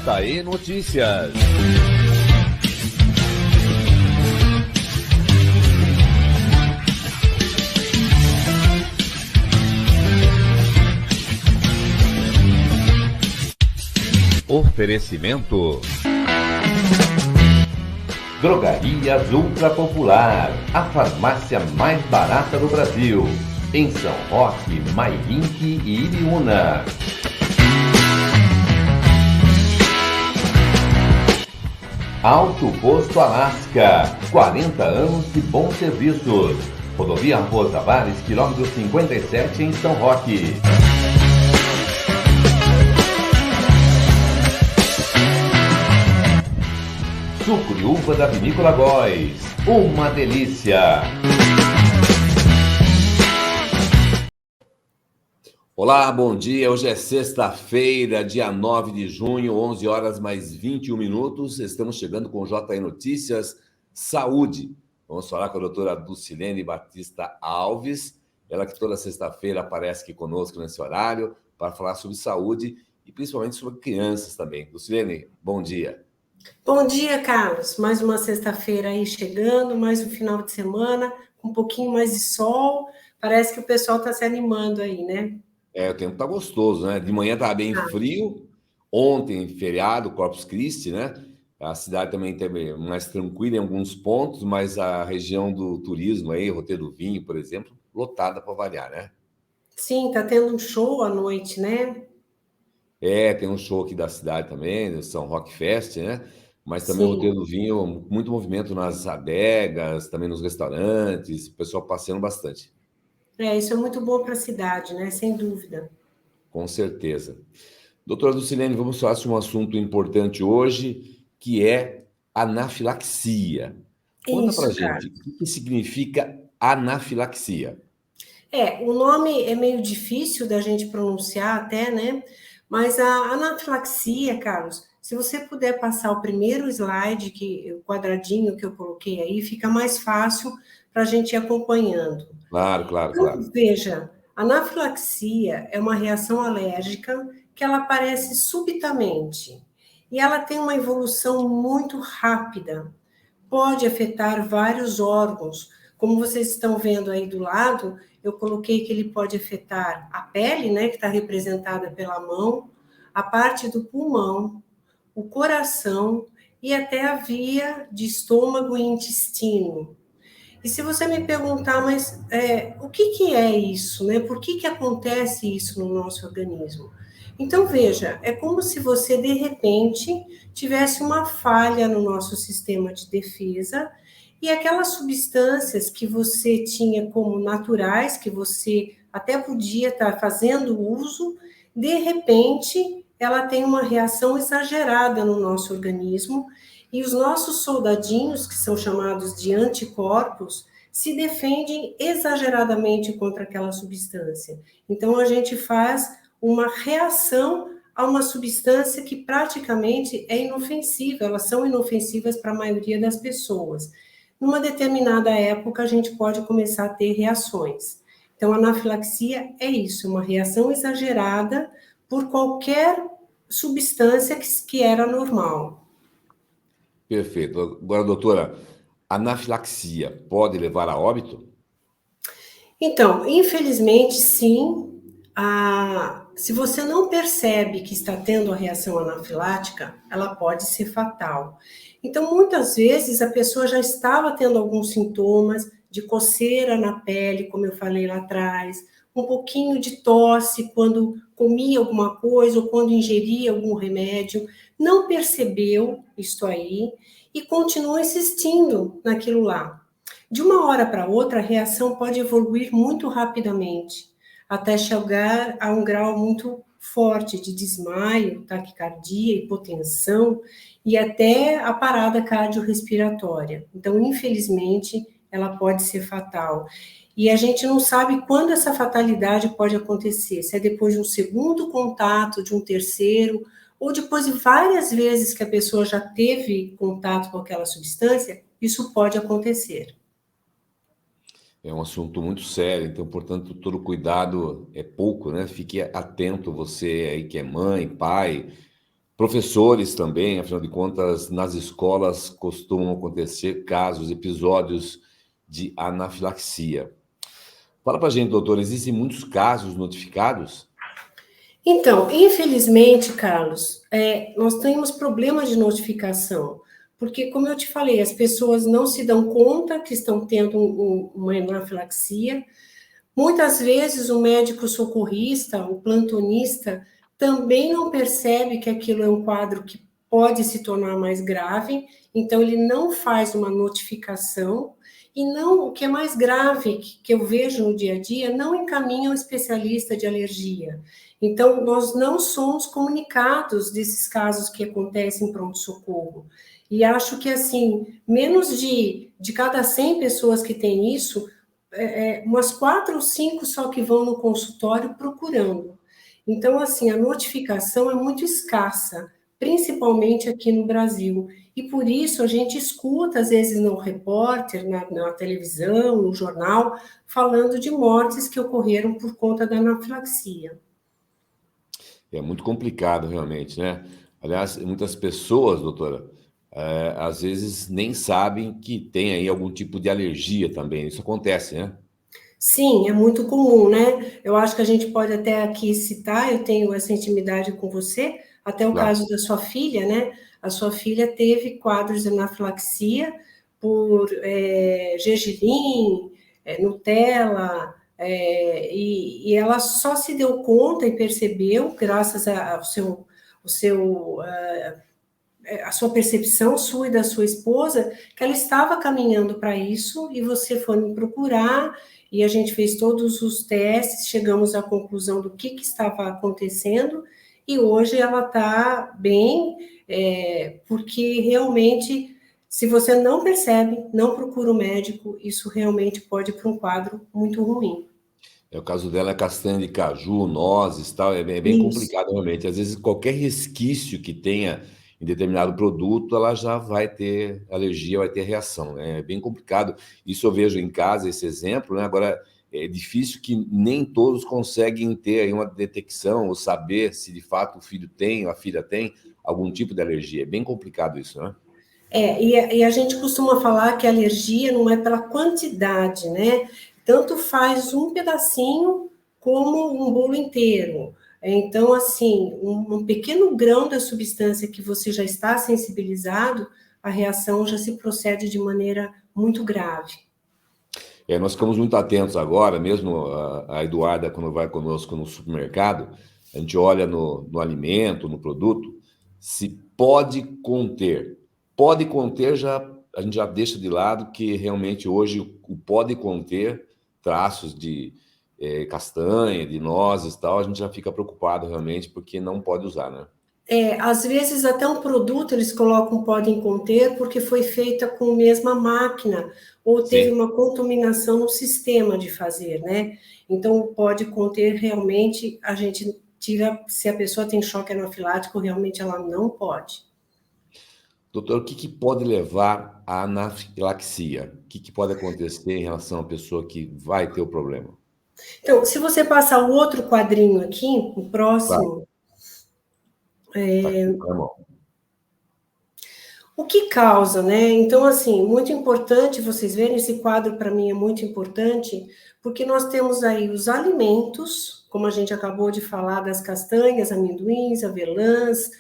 JE Notícias. Oferecimento: Drogarias Ultra Popular, a farmácia mais barata do Brasil, em São Roque, Mairink e Ibiúna. Alto Posto Alasca, 40 anos de bons serviços. Rodovia Raposo Tavares, quilômetro 57, em São Roque. Suco de uva da Vinícola Góes, uma delícia! Olá, bom dia. Hoje é sexta-feira, dia 9 de junho, 11 horas mais 21 minutos. Estamos chegando com o JE Notícias Saúde. Vamos falar com a doutora Dulcilene Batista Alves, ela que toda sexta-feira aparece aqui conosco nesse horário para falar sobre saúde e principalmente sobre crianças também. Dulcilene, bom dia. Bom dia, Carlos. Mais uma sexta-feira aí chegando, mais um final de semana, com um pouquinho mais de sol. Parece que o pessoal está se animando aí, né? O tempo está gostoso, né? De manhã estava bem frio. Ontem, feriado, Corpus Christi, né? A cidade também teve mais tranquila em alguns pontos, mas a região do turismo aí, Roteiro do Vinho, por exemplo, lotada para variar, né? Sim, tá tendo um show à noite, né? Tem um show aqui da cidade também, do São Roque Fest, né? Mas também o Sim. Roteiro do Vinho, muito movimento nas adegas, também nos restaurantes, o pessoal passeando bastante. Isso é muito bom para a cidade, né? Sem dúvida. Com certeza. Doutora Dulcilene, vamos falar sobre um assunto importante hoje, que é anafilaxia. Conta pra Isso, gente, cara. o que significa anafilaxia? O nome é meio difícil da gente pronunciar até, né? Mas a anafilaxia, Carlos, se você puder passar o primeiro slide, o quadradinho que eu coloquei aí, fica mais fácil para a gente ir acompanhando. Claro. Então, veja, a anafilaxia é uma reação alérgica que ela aparece subitamente e ela tem uma evolução muito rápida. Pode afetar vários órgãos. Como vocês estão vendo aí do lado, eu coloquei que ele pode afetar a pele, né, que está representada pela mão, a parte do pulmão, o coração e até a via de estômago e intestino. E se você me perguntar, mas o que é isso, né? Por que acontece isso no nosso organismo? Então, veja, é como se você, de repente, tivesse uma falha no nosso sistema de defesa e aquelas substâncias que você tinha como naturais, que você até podia estar fazendo uso, de repente, ela tem uma reação exagerada no nosso organismo e os nossos soldadinhos, que são chamados de anticorpos, se defendem exageradamente contra aquela substância. Então, a gente faz uma reação a uma substância que praticamente é inofensiva, elas são inofensivas para a maioria das pessoas. Numa determinada época, a gente pode começar a ter reações. Então, a anafilaxia é isso, uma reação exagerada por qualquer substância que era normal. Perfeito. Agora, doutora, anafilaxia pode levar a óbito? Então, infelizmente, sim. Se você não percebe que está tendo a reação anafilática, ela pode ser fatal. Então, muitas vezes, a pessoa já estava tendo alguns sintomas de coceira na pele, como eu falei lá atrás, um pouquinho de tosse quando comia alguma coisa ou quando ingeria algum remédio, não percebeu isso aí e continua insistindo naquilo lá. De uma hora para outra, a reação pode evoluir muito rapidamente, até chegar a um grau muito forte de desmaio, taquicardia, hipotensão e até a parada cardiorrespiratória. Então, infelizmente, ela pode ser fatal. E a gente não sabe quando essa fatalidade pode acontecer, se é depois de um segundo contato, de um terceiro, ou depois de várias vezes que a pessoa já teve contato com aquela substância, isso pode acontecer. É um assunto muito sério, então, portanto, todo cuidado é pouco, né? Fique atento, você aí que é mãe, pai, Professores também, afinal de contas, nas escolas costumam acontecer casos, episódios de anafilaxia. Fala para a gente, doutor, existem muitos casos notificados? Então, infelizmente, Carlos, nós temos problemas de notificação, porque, como eu te falei, as pessoas não se dão conta que estão tendo uma anafilaxia. Muitas vezes o médico socorrista, o plantonista, também não percebe que aquilo é um quadro que pode se tornar mais grave, então ele não faz uma notificação e não, o que é mais grave que eu vejo no dia a dia, não encaminha um especialista de alergia. Então, nós não somos comunicados desses casos que acontecem em pronto-socorro. E acho que, assim, menos de cada 100 pessoas que têm isso, umas 4 ou 5 só que vão no consultório procurando. Então, assim, a notificação é muito escassa, principalmente aqui no Brasil. E por isso a gente escuta, às vezes, no repórter, na televisão, no jornal, falando de mortes que ocorreram por conta da anafilaxia. É muito complicado, realmente, né? Aliás, muitas pessoas, doutora, às vezes nem sabem que tem aí algum tipo de alergia também. Isso acontece, né? Sim, é muito comum, né? Eu acho que a gente pode até aqui citar, eu tenho essa intimidade com você, até o Claro. caso da sua filha, né? A sua filha teve quadros de anafilaxia por gergelim, Nutella, e ela só se deu conta e percebeu, graças a sua percepção, sua e da sua esposa, que ela estava caminhando para isso, e você foi me procurar, e a gente fez todos os testes, chegamos à conclusão do que estava acontecendo, e hoje ela está bem, porque realmente, se você não percebe, não procura o médico, isso realmente pode ir para um quadro muito ruim. É, o caso dela é castanha de caju, nozes, tal, é bem Isso. complicado realmente. Às vezes qualquer resquício que tenha em determinado produto, ela já vai ter alergia, vai ter reação, né? É bem complicado. Isso eu vejo em casa, esse exemplo, né? Agora, é difícil que nem todos conseguem ter aí uma detecção ou saber se de fato o filho tem ou a filha tem algum tipo de alergia. É bem complicado isso, né? E a gente costuma falar que a alergia não é pela quantidade, né? Tanto faz um pedacinho como um bolo inteiro. Então, assim, um pequeno grão da substância que você já está sensibilizado, a reação já se procede de maneira muito grave. É, nós ficamos muito atentos agora, mesmo a Eduarda, quando vai conosco no supermercado, a gente olha no alimento, no produto, se pode conter. Pode conter, a gente já deixa de lado que realmente hoje o pode conter traços de castanha, de nozes e tal, a gente já fica preocupado realmente porque não pode usar, né? Às vezes até um produto eles colocam podem conter porque foi feita com a mesma máquina ou teve Sim. uma contaminação no sistema de fazer, né? Então pode conter realmente, a gente tira, se a pessoa tem choque anafilático, realmente ela não pode. Doutor, o que pode levar à anafilaxia? O que pode acontecer em relação à pessoa que vai ter o problema? Então, se você passar o outro quadrinho aqui, o Claro, próximo, tá aqui na mão. o que causa, né? Então, assim, muito importante vocês verem, esse quadro para mim é muito importante, porque nós temos aí os alimentos, como a gente acabou de falar, das castanhas, amendoins, avelãs,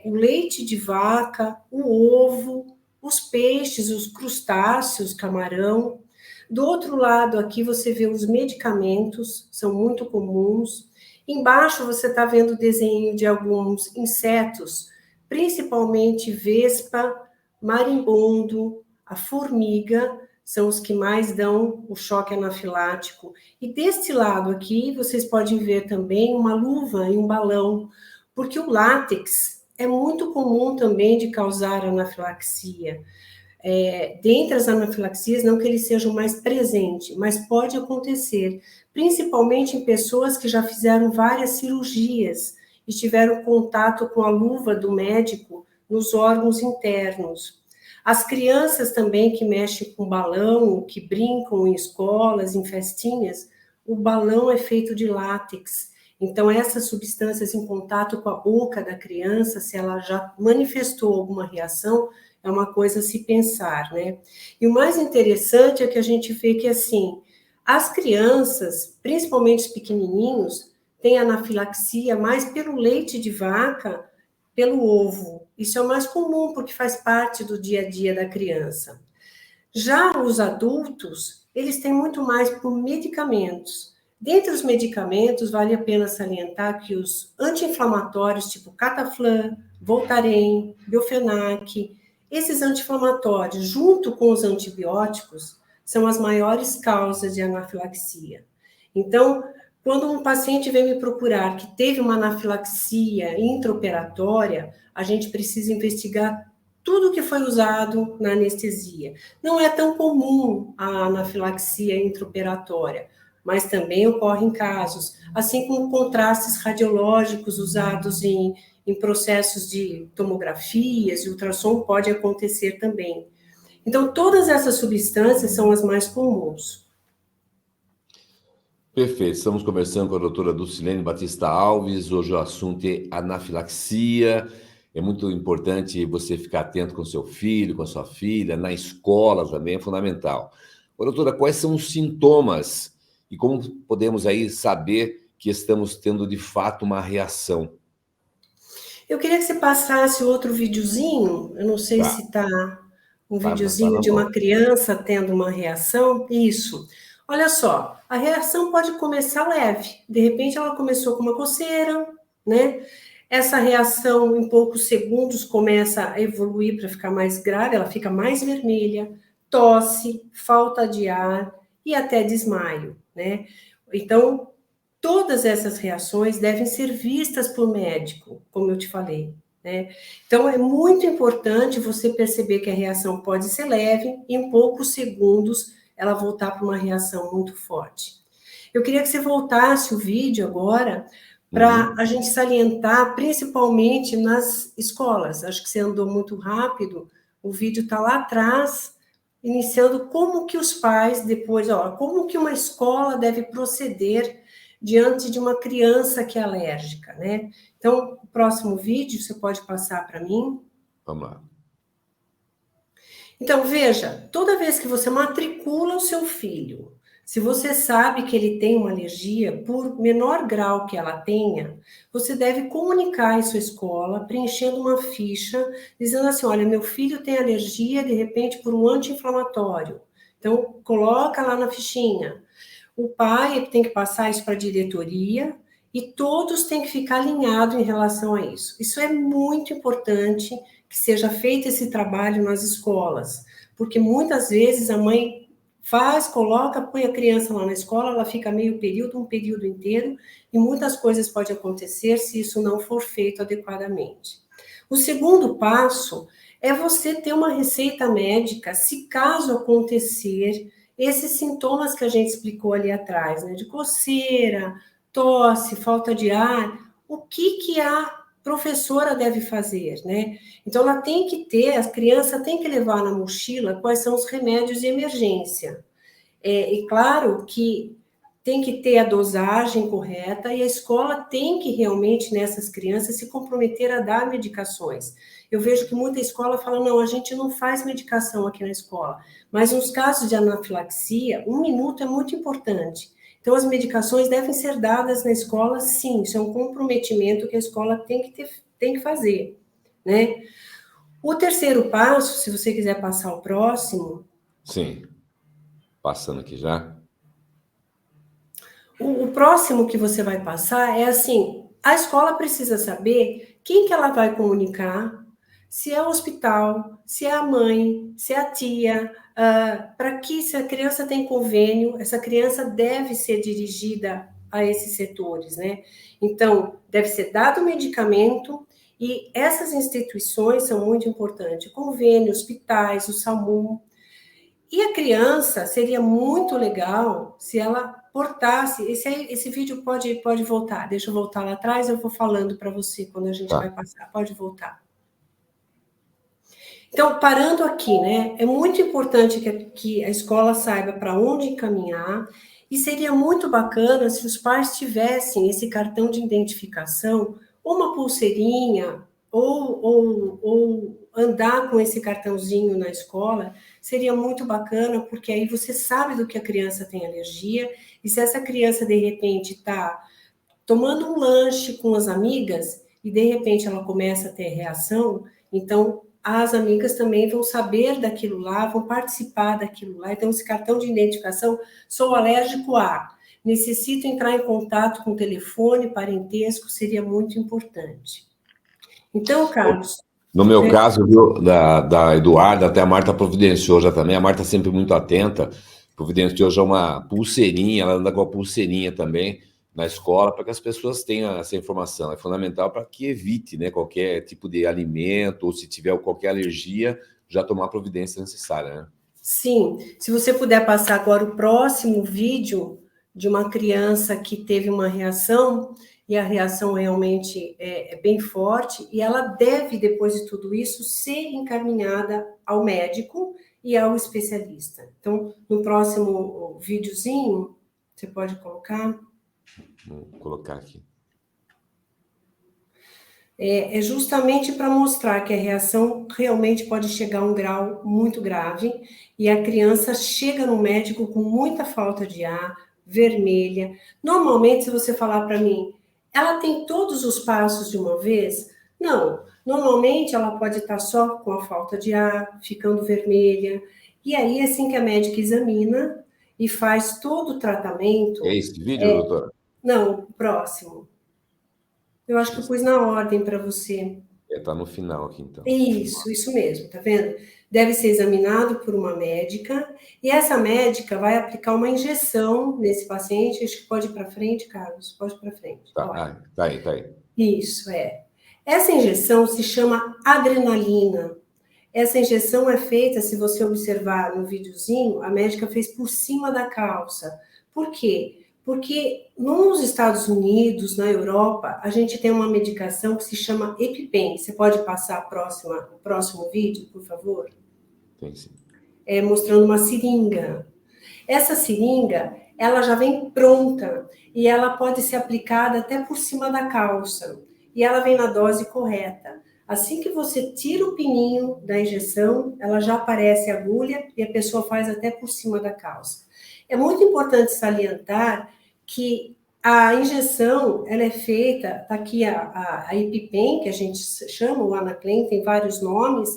o leite de vaca, o ovo, os peixes, os crustáceos, camarão. Do outro lado aqui você vê os medicamentos, são muito comuns. Embaixo você está vendo o desenho de alguns insetos, principalmente vespa, marimbondo, a formiga, são os que mais dão o choque anafilático. E deste lado aqui, vocês podem ver também uma luva e um balão, porque o látex é muito comum também de causar anafilaxia. Dentre as anafilaxias, não que ele seja o mais presente, mas pode acontecer, principalmente em pessoas que já fizeram várias cirurgias e tiveram contato com a luva do médico nos órgãos internos. As crianças também que mexem com balão, que brincam em escolas, em festinhas, o balão é feito de látex. Então, essas substâncias em contato com a boca da criança, se ela já manifestou alguma reação, é uma coisa a se pensar, né? E o mais interessante é que a gente vê que, assim, as crianças, principalmente os pequenininhos, têm anafilaxia mais pelo leite de vaca, pelo ovo. Isso é o mais comum, porque faz parte do dia a dia da criança. Já os adultos, eles têm muito mais por medicamentos. Dentre os medicamentos, vale a pena salientar que os anti-inflamatórios, tipo Cataflam, Voltaren, Biofenac, esses anti-inflamatórios, junto com os antibióticos, são as maiores causas de anafilaxia. Então, quando um paciente vem me procurar que teve uma anafilaxia intraoperatória, a gente precisa investigar tudo que foi usado na anestesia. Não é tão comum a anafilaxia intraoperatória, mas também ocorre em casos, assim como contrastes radiológicos usados em processos de tomografias e ultrassom pode acontecer também. Então, todas essas substâncias são as mais comuns. Perfeito. Estamos conversando com a doutora Dulcilene Batista Alves. Hoje o assunto é anafilaxia. É muito importante você ficar atento com seu filho, com sua filha, na escola também é fundamental. Ô, doutora, quais são os sintomas e como podemos aí saber que estamos tendo de fato uma reação? Eu queria que você passasse outro videozinho, eu não sei Tá, se está um tá videozinho na de uma mão. criança tendo uma reação. Isso. Olha só, a reação pode começar leve. De repente ela começou com uma coceira, né? Essa reação em poucos segundos começa a evoluir para ficar mais grave, ela fica mais vermelha, tosse, falta de ar e até desmaio, né? Então, todas essas reações devem ser vistas por médico, como eu te falei, né? Então, é muito importante você perceber que a reação pode ser leve e em poucos segundos ela voltar para uma reação muito forte. Eu queria que você voltasse o vídeo agora para a gente salientar, principalmente nas escolas. Acho que você andou muito rápido, o vídeo está lá atrás, iniciando como que os pais, depois, como que uma escola deve proceder diante de uma criança que é alérgica, né? Então, o próximo vídeo, você pode passar para mim? Vamos lá. Então, veja, toda vez que você matricula o seu filho, se você sabe que ele tem uma alergia, por menor grau que ela tenha, você deve comunicar em sua escola, preenchendo uma ficha, dizendo assim, olha, meu filho tem alergia, de repente, por um anti-inflamatório. Então, coloca lá na fichinha. O pai tem que passar isso para a diretoria e todos têm que ficar alinhados em relação a isso. Isso é muito importante que seja feito esse trabalho nas escolas, porque muitas vezes a mãe faz, coloca, põe a criança lá na escola, ela fica meio período, um período inteiro, e muitas coisas podem acontecer se isso não for feito adequadamente. O segundo passo é você ter uma receita médica, se caso acontecer esses sintomas que a gente explicou ali atrás, né, de coceira, tosse, falta de ar, o que a professora deve fazer, né? Então, ela tem que ter, a criança tem que levar na mochila quais são os remédios de emergência. E claro que tem que ter a dosagem correta e a escola tem que realmente, nessas crianças, se comprometer a dar medicações. Eu vejo que muita escola fala, não, a gente não faz medicação aqui na escola. Mas nos casos de anafilaxia, 1 minuto é muito importante. Então, as medicações devem ser dadas na escola, sim, isso é um comprometimento que a escola tem que fazer, né? O terceiro passo, se você quiser passar o próximo... Sim, passando aqui já. O próximo que você vai passar é assim, a escola precisa saber quem que ela vai comunicar, se é o hospital, se é a mãe, se é a tia, para que se a criança tem convênio, essa criança deve ser dirigida a esses setores, né? Então, deve ser dado o medicamento e essas instituições são muito importantes, convênio, hospitais, o SAMU. E a criança, seria muito legal se ela portasse, esse vídeo pode voltar, deixa eu voltar lá atrás, eu vou falando para você quando a gente vai passar, pode voltar. Então, parando aqui, né, é muito importante que a escola saiba para onde encaminhar E seria muito bacana se os pais tivessem esse cartão de identificação, ou uma pulseirinha, ou andar com esse cartãozinho na escola, seria muito bacana, porque aí você sabe do que a criança tem alergia, e se essa criança, de repente, está tomando um lanche com as amigas, e de repente ela começa a ter reação, então as amigas também vão saber daquilo lá, vão participar daquilo lá. Então, esse cartão de identificação, sou alérgico a, necessito entrar em contato com o telefone, parentesco, seria muito importante. Então, Carlos... No meu caso, viu, da Eduarda, até a Marta providenciou já também, a Marta sempre muito atenta, providenciou já uma pulseirinha, ela anda com a pulseirinha também na escola, para que as pessoas tenham essa informação. É fundamental para que evite, né, qualquer tipo de alimento, ou se tiver qualquer alergia, já tomar a providência necessária, né? Sim, se você puder passar agora o próximo vídeo de uma criança que teve uma reação, e a reação realmente é bem forte, e ela deve, depois de tudo isso, ser encaminhada ao médico e ao especialista. Então, no próximo videozinho, você pode colocar? Vou colocar aqui. É justamente para mostrar que a reação realmente pode chegar a um grau muito grave, e a criança chega no médico com muita falta de ar, vermelha. Normalmente, se você falar para mim, ela tem todos os passos de uma vez? Não. Normalmente, ela pode estar só com a falta de ar, ficando vermelha. E aí, assim que a médica examina e faz todo o tratamento... É esse vídeo, doutora? Não, o próximo. Eu acho que eu pus na ordem para você. Está no final aqui, então. Isso mesmo, tá vendo? Deve ser examinado por uma médica, e essa médica vai aplicar uma injeção nesse paciente. Acho que pode ir para frente, Carlos, pode ir para frente. Tá aí, tá aí. Isso, Essa injeção se chama adrenalina. Essa injeção é feita, se você observar no videozinho, a médica fez por cima da calça. Por quê? Porque nos Estados Unidos, na Europa, a gente tem uma medicação que se chama EpiPen. Você pode passar o próximo vídeo, por favor? Tem sim. Mostrando uma seringa. Essa seringa, ela já vem pronta e ela pode ser aplicada até por cima da calça. E ela vem na dose correta. Assim que você tira o pininho da injeção, ela já aparece a agulha e a pessoa faz até por cima da calça. É muito importante salientar que a injeção, ela é feita, tá aqui a EpiPen, que a gente chama, o Anaclen, tem vários nomes,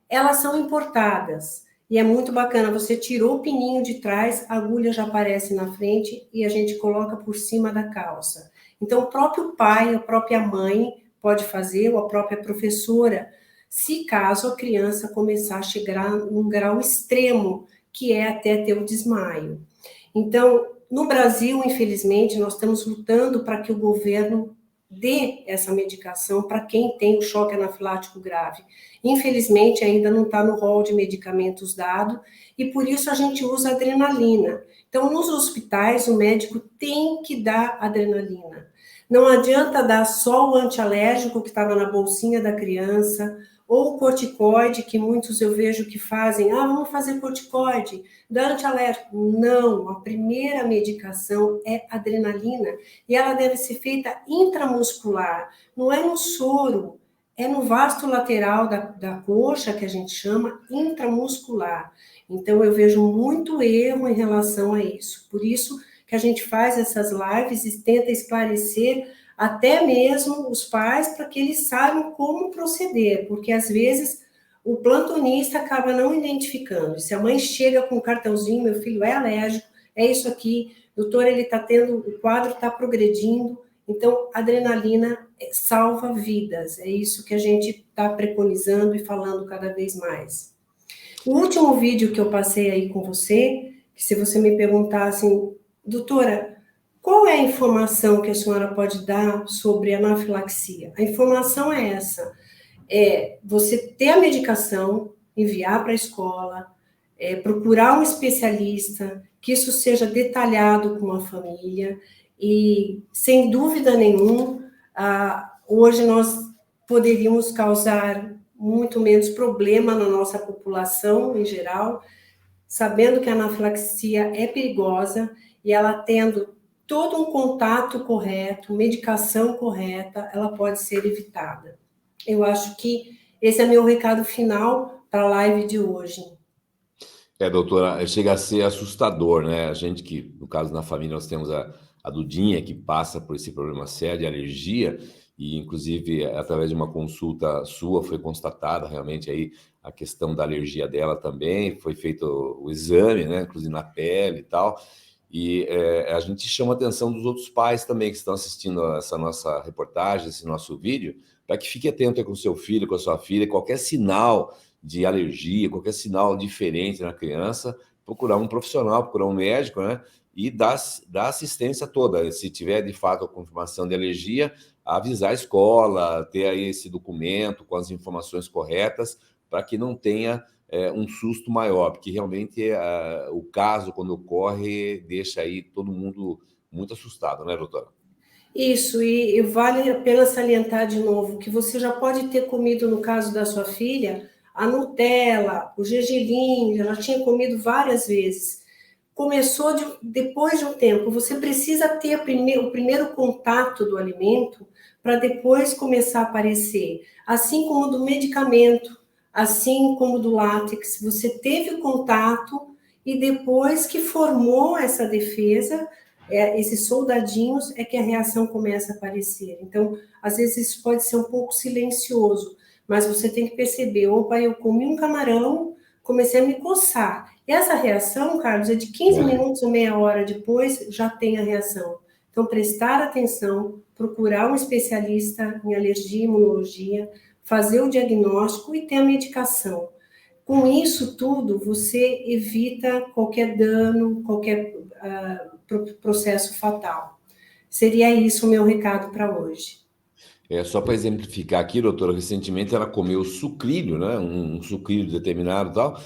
elas são importadas. E é muito bacana, você tirou o pininho de trás, a agulha já aparece na frente e a gente coloca por cima da calça. Então, o próprio pai, a própria mãe pode fazer, ou a própria professora, se caso a criança começar a chegar num grau extremo, que é até ter o desmaio. Então, no Brasil, infelizmente, nós estamos lutando para que o governo dê essa medicação para quem tem o choque anafilático grave. Infelizmente, ainda não está no rol de medicamentos dado, e por isso a gente usa adrenalina. Então, nos hospitais, o médico tem que dar adrenalina. Não adianta dar só o antialérgico que estava na bolsinha da criança, ou o corticoide, que muitos eu vejo que fazem, vamos fazer corticoide, dá antialérgico. Não, a primeira medicação é adrenalina, e ela deve ser feita intramuscular, não é no soro, é no vasto lateral da coxa, que a gente chama intramuscular. Então, eu vejo muito erro em relação a isso. Por isso que a gente faz essas lives e tenta esclarecer até mesmo os pais, para que eles saibam como proceder, porque às vezes o plantonista acaba não identificando. Se a mãe chega com um cartãozinho, meu filho é alérgico, é isso aqui, doutor, ele está tendo, o quadro está progredindo. Então, adrenalina salva vidas, é isso que a gente está preconizando e falando cada vez mais. O último vídeo que eu passei aí com você, que se você me perguntar assim, doutora, qual é a informação que a senhora pode dar sobre a anafilaxia? A informação é essa, você ter a medicação, enviar para a escola, procurar um especialista, que isso seja detalhado com a família, e, sem dúvida nenhuma, hoje nós poderíamos causar muito menos problema na nossa população em geral, sabendo que a anafilaxia é perigosa e ela tendo todo um contato correto, medicação correta, ela pode ser evitada. Eu acho que esse é meu recado final para a live de hoje. Doutora, chega a ser assustador, né? A gente que, no caso, na família, nós temos a Dudinha, que passa por esse problema sério de alergia, e, inclusive, através de uma consulta sua, foi constatada realmente aí a questão da alergia dela também, foi feito o exame, né? Inclusive na pele e tal, e a gente chama a atenção dos outros pais também que estão assistindo a essa nossa reportagem, esse nosso vídeo, para que fique atento aí com o seu filho, com a sua filha, qualquer sinal de alergia, qualquer sinal diferente na criança, procurar um profissional, procurar um médico, né? E dar assistência toda. Se tiver, de fato, a confirmação de alergia, avisar a escola, ter aí esse documento com as informações corretas, para que não tenha um susto maior, porque realmente o caso, quando ocorre, deixa aí todo mundo muito assustado, né, doutora? Isso, e vale a pena salientar de novo que você já pode ter comido, no caso da sua filha, a Nutella, o gergelim, ela tinha comido várias vezes. Começou depois de um tempo, você precisa ter o primeiro contato do alimento para depois começar a aparecer. Assim como do medicamento, assim como do látex, você teve o contato e depois que formou essa defesa, esses soldadinhos, é que a reação começa a aparecer. Então, às vezes isso pode ser um pouco silencioso, mas você tem que perceber, opa, eu comi um camarão, comecei a me coçar. E essa reação, Carlos, é de 15 minutos ou meia hora depois, já tem a reação. Então, prestar atenção, procurar um especialista em alergia e imunologia, fazer o diagnóstico e ter a medicação. Com isso tudo, você evita qualquer dano, qualquer processo fatal. Seria isso o meu recado para hoje. Só para exemplificar aqui, doutora, recentemente ela comeu sucrilho, né? Um sucrilho determinado e tal,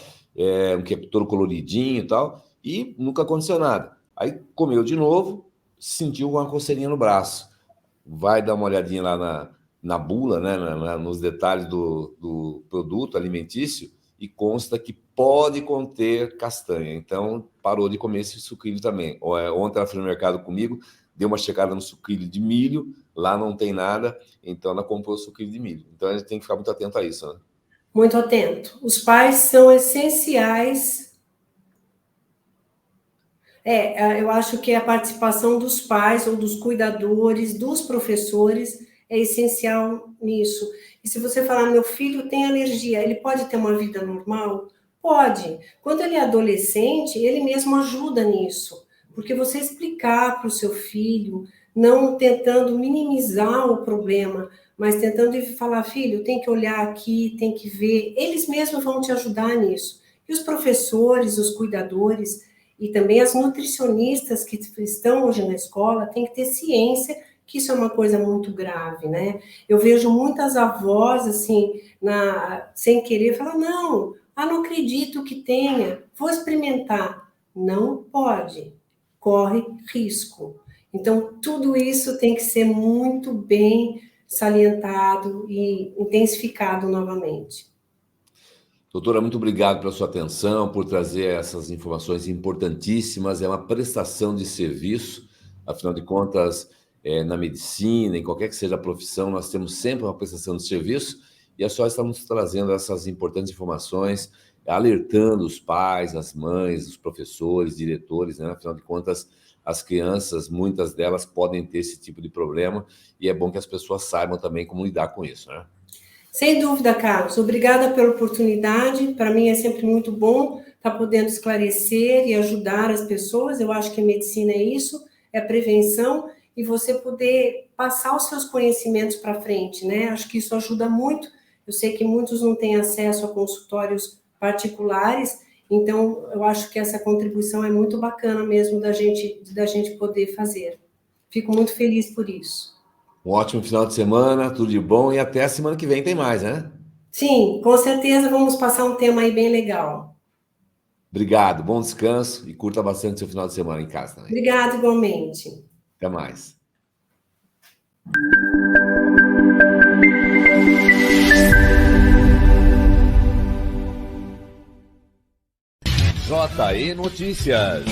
que é todo coloridinho e tal, e nunca aconteceu nada. Aí comeu de novo, sentiu uma coceirinha no braço. Vai dar uma olhadinha lá na bula, né? Nos detalhes do produto alimentício, e consta que pode conter castanha. Então, parou de comer esse sucrilho também. Ontem ela foi no mercado comigo, deu uma checada no sucrilho de milho, lá não tem nada, então ela comprou sucrilho de milho. Então a gente tem que ficar muito atento a isso, né? Muito atento. Os pais são essenciais. Eu acho que a participação dos pais ou dos cuidadores, dos professores, é essencial nisso. E se você falar, meu filho tem alergia, ele pode ter uma vida normal? Pode. Quando ele é adolescente, ele mesmo ajuda nisso. Porque você explicar para o seu filho, não tentando minimizar o problema, mas tentando falar, filho, tem que olhar aqui, tem que ver, eles mesmos vão te ajudar nisso. E os professores, os cuidadores, e também as nutricionistas que estão hoje na escola, têm que ter ciência que isso é uma coisa muito grave, né? Eu vejo muitas avós, assim, sem querer, falar, não acredito que tenha, vou experimentar. Não pode, corre risco. Então, tudo isso tem que ser muito bem salientado e intensificado novamente. Doutora, muito obrigado pela sua atenção, por trazer essas informações importantíssimas. É uma prestação de serviço, afinal de contas, na medicina, em qualquer que seja a profissão, nós temos sempre uma prestação de serviço, e a senhora está nos trazendo essas importantes informações, alertando os pais, as mães, os professores, diretores, né? Afinal de contas, as crianças, muitas delas podem ter esse tipo de problema, e é bom que as pessoas saibam também como lidar com isso, né? Sem dúvida, Carlos. Obrigada pela oportunidade. Para mim é sempre muito bom estar podendo esclarecer e ajudar as pessoas. Eu acho que a medicina é isso, é prevenção, e você poder passar os seus conhecimentos para frente, né? Acho que isso ajuda muito. Eu sei que muitos não têm acesso a consultórios particulares, então eu acho que essa contribuição é muito bacana mesmo da gente poder fazer. Fico muito feliz por isso. Um ótimo final de semana, tudo de bom, e até a semana que vem tem mais, né? Sim, com certeza vamos passar um tema aí bem legal. Obrigado, bom descanso e curta bastante seu final de semana em casa também. Obrigada, igualmente. Até mais. JE Notícias.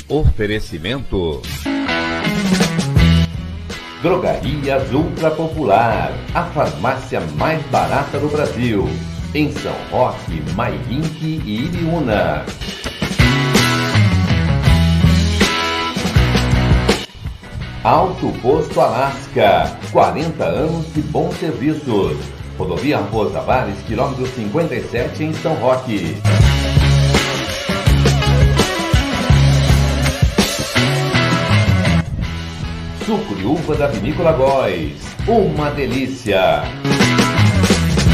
Oferecimento Drogarias Ultra Popular, a farmácia mais barata do Brasil, em São Roque, Mairink e Iriúna. Alto Posto Alasca, 40 anos de bons serviços. Rodovia Raposo Tavares, quilômetro 57, em São Roque. Suco de uva da Vinícola Góes, uma delícia!